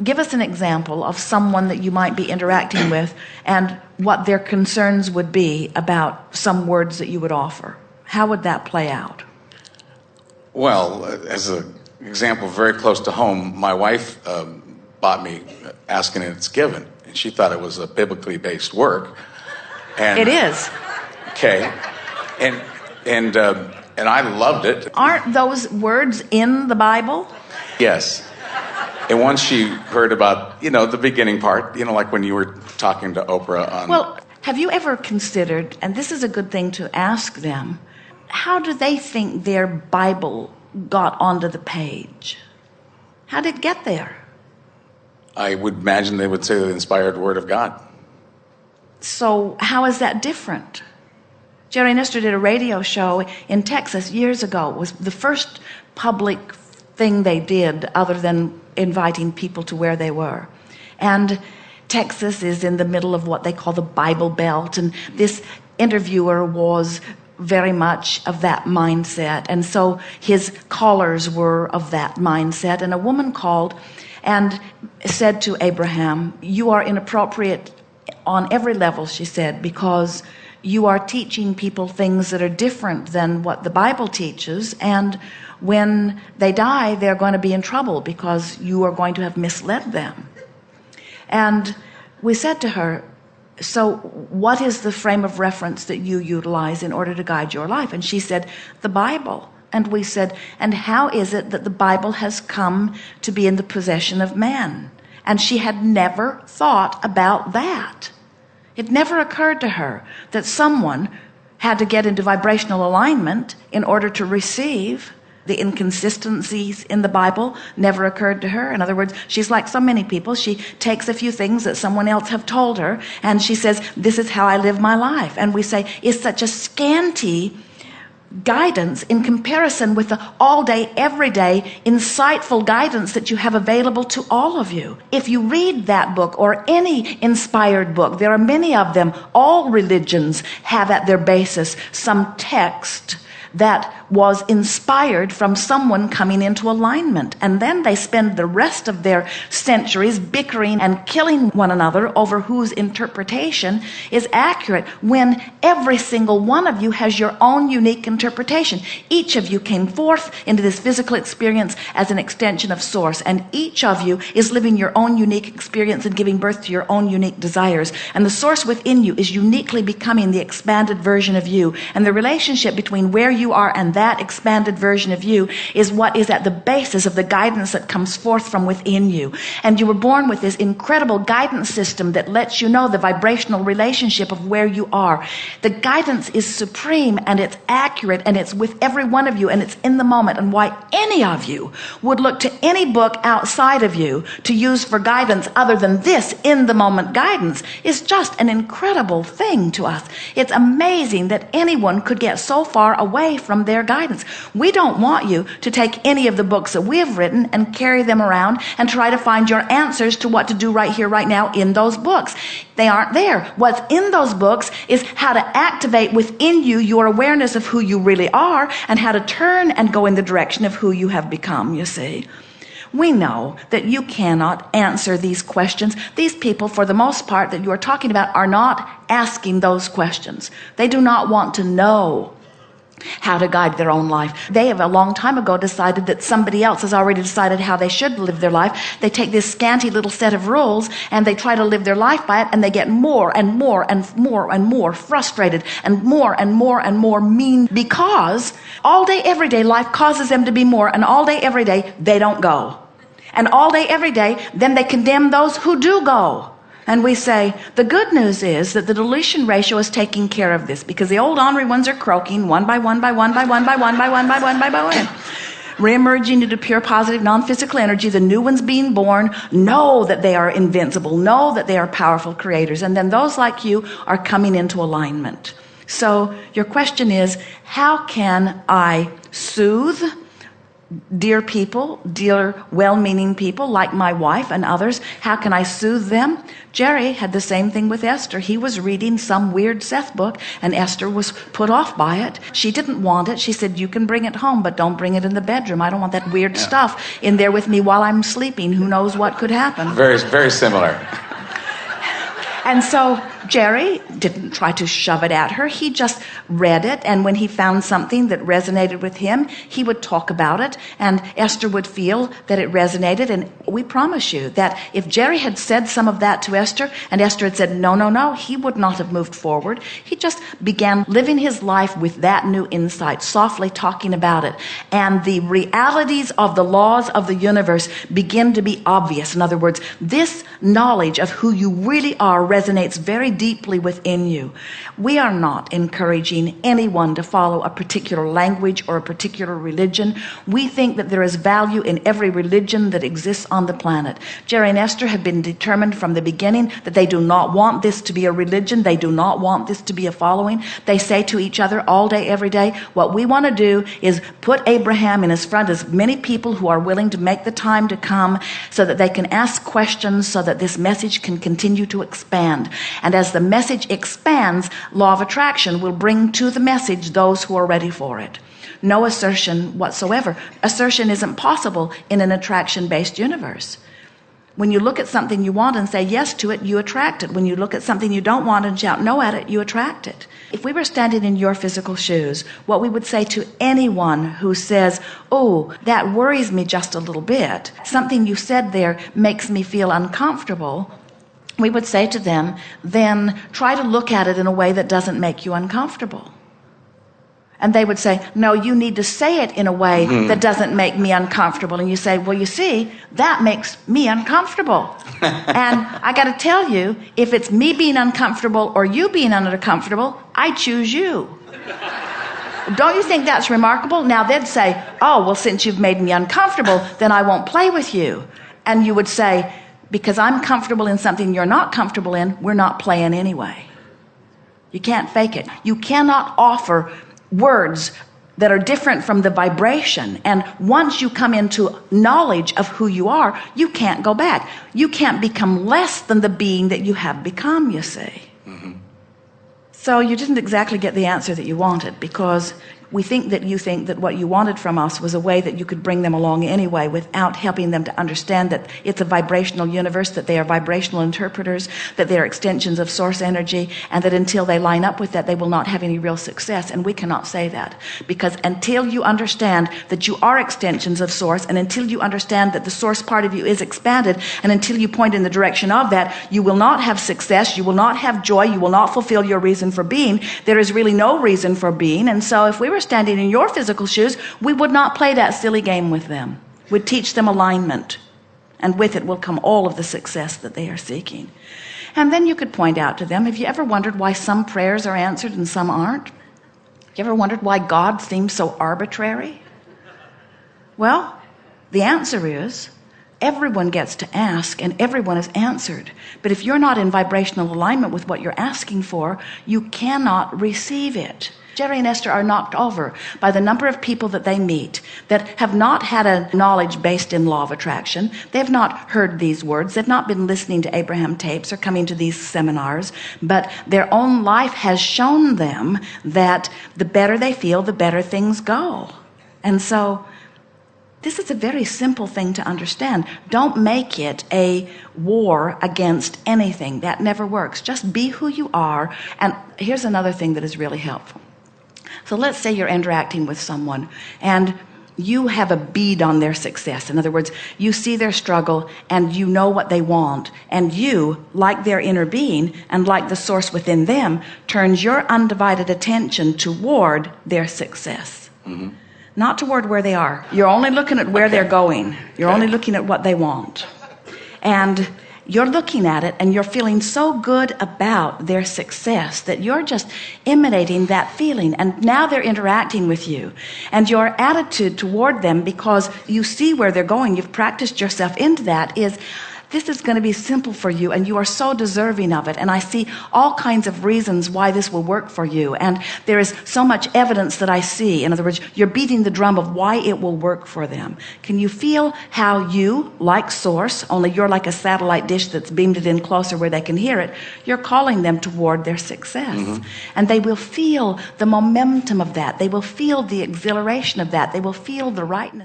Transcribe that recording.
give us an example of someone that you might be interacting with and what their concerns would be about some words that you would offer. How would that play out? Well, as an example very close to home, my wife bought me Asking and It's Given, and she thought it was a biblically based work. And, it is. Okay. And I loved it. Aren't those words in the Bible? Yes. And once she heard about, the beginning part, like when you were talking to Oprah on... Well, have you ever considered, and this is a good thing to ask them, how do they think their Bible got onto the page? How did it get there? I would imagine they would say the inspired word of God. So how is that different? Jerry and Esther did a radio show in Texas years ago. It was the first public thing they did other than inviting people to where they were. And Texas is in the middle of what they call the Bible Belt, and this interviewer was very much of that mindset, and so his callers were of that mindset. And a woman called and said to Abraham, "You are inappropriate on every level," she said, "because you are teaching people things that are different than what the Bible teaches, and when they die, they're going to be in trouble because you are going to have misled them." And we said to her, "So what is the frame of reference that you utilize in order to guide your life?" And she said, "The Bible." And we said, "And how is it that the Bible has come to be in the possession of man?" And she had never thought about that. It never occurred to her that someone had to get into vibrational alignment in order to receive the inconsistencies in the Bible. Never occurred to her. In other words, she's like so many people. She takes a few things that someone else have told her, and she says, "This is how I live my life." And we say, it's such a scanty guidance in comparison with the all-day, everyday, insightful guidance that you have available to all of you. If you read that book or any inspired book, there are many of them, all religions have at their basis some text that was inspired from someone coming into alignment. And then they spend the rest of their centuries bickering and killing one another over whose interpretation is accurate, when every single one of you has your own unique interpretation. Each of you came forth into this physical experience as an extension of Source, and each of you is living your own unique experience and giving birth to your own unique desires. And the Source within you is uniquely becoming the expanded version of you. And the relationship between where you are and that expanded version of you is what is at the basis of the guidance that comes forth from within you. And you were born with this incredible guidance system that lets you know the vibrational relationship of where you are. The guidance is supreme, and it's accurate, and it's with every one of you, and it's in the moment. And why any of you would look to any book outside of you to use for guidance other than this in the moment guidance is just an incredible thing to us. It's amazing that anyone could get so far away from their guidance. We don't want you to take any of the books that we have written and carry them around and try to find your answers to what to do right here, right now in those books. They aren't there. What's in those books is how to activate within you your awareness of who you really are, and how to turn and go in the direction of who you have become, you see. We know that you cannot answer these questions. These people, for the most part, that you are talking about are not asking those questions. They do not want to know how to guide their own life. They have a long time ago decided that somebody else has already decided how they should live their life. They take this scanty little set of rules and they try to live their life by it, and they get more and more and more and more frustrated and more mean, because all day, every day, life causes them to be more, and all day, every day, they don't go. And all day, every day, then they condemn those who do go. And we say, the good news is that the deletion ratio is taking care of this, because the old ornery ones are croaking one by one by one by one by one by one by one by one, re-emerging into pure positive non-physical energy. The new ones being born know that they are invincible, know that they are powerful creators, and then those like you are coming into alignment. So your question is, how can I soothe dear people, dear well-meaning people like my wife and others. How can I soothe them? Jerry had the same thing with Esther. He was reading some weird Seth book, and Esther was put off by it. She didn't want it. She said, you can bring it home, but don't bring it in the bedroom. I don't want that weird stuff in there with me while I'm sleeping. Who knows what could happen? Very, very similar. And so Jerry didn't try to shove it at her. He just read it, and when he found something that resonated with him, he would talk about it, and Esther would feel that it resonated. And we promise you that if Jerry had said some of that to Esther, and Esther had said, no, no, no, he would not have moved forward. He just began living his life with that new insight, softly talking about it. And the realities of the laws of the universe begin to be obvious. In other words, this knowledge of who you really are resonates very deeply within you. We are not encouraging anyone to follow a particular language or a particular religion. We think that there is value in every religion that exists on the planet. Jerry and Esther have been determined from the beginning that they do not want this to be a religion. They do not want this to be a following. They say to each other all day, every day, what we want to do is put Abraham in his front, as many people who are willing to make the time to come so that they can ask questions, so that this message can continue to expand. And as the message expands, law of attraction will bring to the message those who are ready for it. No assertion whatsoever. Assertion isn't possible in an attraction-based universe. When you look at something you want and say yes to it, you attract it. When you look at something you don't want and shout no at it, you attract it. If we were standing in your physical shoes, what we would say to anyone who says, oh, that worries me just a little bit, something you said there makes me feel uncomfortable, we would say to them, then try to look at it in a way that doesn't make you uncomfortable. And they would say, no, you need to say it in a way that doesn't make me uncomfortable. And you say, well, you see, that makes me uncomfortable. And I got to tell you, if it's me being uncomfortable or you being uncomfortable, I choose you. Don't you think that's remarkable? Now they'd say, oh, well, since you've made me uncomfortable, then I won't play with you. And you would say, because I'm comfortable in something you're not comfortable in, we're not playing anyway. You can't fake it. You cannot offer words that are different from the vibration. And once you come into knowledge of who you are, you can't go back. You can't become less than the being that you have become, you see. So you didn't exactly get the answer that you wanted, because we think that what you wanted from us was a way that you could bring them along anyway without helping them to understand that it's a vibrational universe, that they are vibrational interpreters, that they are extensions of source energy, and that until they line up with that, they will not have any real success. And we cannot say that, because until you understand that you are extensions of source, and until you understand that the source part of you is expanded, and until you point in the direction of that, you will not have success, you will not have joy, you will not fulfill your reason for being. There is really no reason for being. And so if we were standing in your physical shoes, we would not play that silly game with them. We'd teach them alignment, and with it will come all of the success that they are seeking. And then you could point out to them, have you ever wondered why some prayers are answered and some aren't? You ever wondered why God seems so arbitrary? Well, the answer is everyone gets to ask and everyone is answered. But if you're not in vibrational alignment with what you're asking for, you cannot receive it. Jerry and Esther are knocked over by the number of people that they meet that have not had a knowledge based in law of attraction. They've not heard these words. They've not been listening to Abraham tapes or coming to these seminars. But their own life has shown them that the better they feel, the better things go. And so this is a very simple thing to understand. Don't make it a war against anything. That never works. Just be who you are. And here's another thing that is really helpful. So let's say you're interacting with someone and you have a bead on their success. In other words, you see their struggle and you know what they want. And you, like their inner being and like the source within them, turns your undivided attention toward their success. Not toward where they are. You're only looking at where they're going. You're only looking at what they want. And you're looking at it and you're feeling so good about their success that you're just emanating that feeling. And now they're interacting with you. And your attitude toward them, because you see where they're going, you've practiced yourself into that, is this is going to be simple for you, and you are so deserving of it, and I see all kinds of reasons why this will work for you, and there is so much evidence that I see. In other words, you're beating the drum of why it will work for them. Can you feel how you, like Source, only you're like a satellite dish that's beamed it in closer where they can hear it, you're calling them toward their success. And they will feel the momentum of that. They will feel the exhilaration of that. They will feel the rightness.